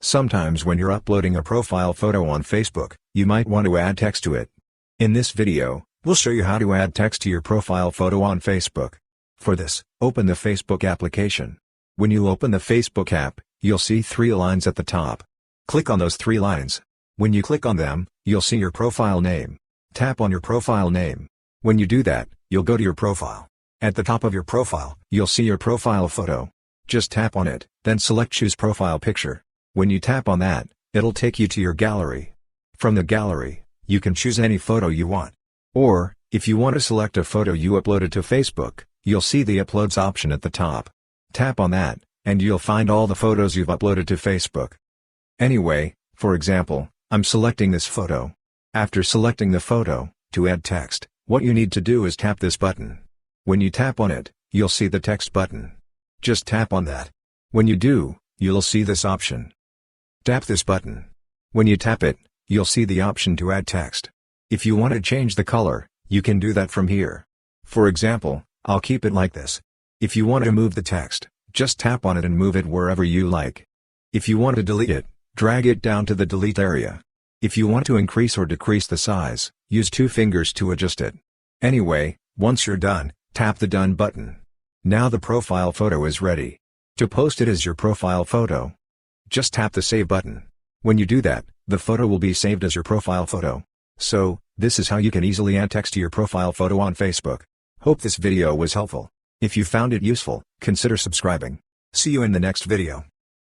Sometimes when you're uploading a profile photo on Facebook, you might want to add text to it. In this video, we'll show you how to add text to your profile photo on Facebook. For this, open the Facebook application. When you open the Facebook app, you'll see 3 lines at the top. Click on those 3 lines. When you click on them, you'll see your profile name. Tap on your profile name. When you do that, you'll go to your profile. At the top of your profile, you'll see your profile photo. Just tap on it, then select Choose Profile Picture. When you tap on that, it'll take you to your gallery. From the gallery, you can choose any photo you want. Or, if you want to select a photo you uploaded to Facebook, you'll see the Uploads option at the top. Tap on that, and you'll find all the photos you've uploaded to Facebook. Anyway, for example, I'm selecting this photo. After selecting the photo, to add text, what you need to do is tap this button. When you tap on it, you'll see the text button. Just tap on that. When you do, you'll see this option. Tap this button. When you tap it, you'll see the option to add text. If you want to change the color, you can do that from here. For example, I'll keep it like this. If you want to move the text, just tap on it and move it wherever you like. If you want to delete it, drag it down to the delete area. If you want to increase or decrease the size, use 2 fingers to adjust it. Anyway, once you're done, tap the Done button. Now the profile photo is ready. To post it as your profile photo, just tap the Save button. When you do that, the photo will be saved as your profile photo. So, this is how you can easily add text to your profile photo on Facebook. Hope this video was helpful. If you found it useful, consider subscribing. See you in the next video.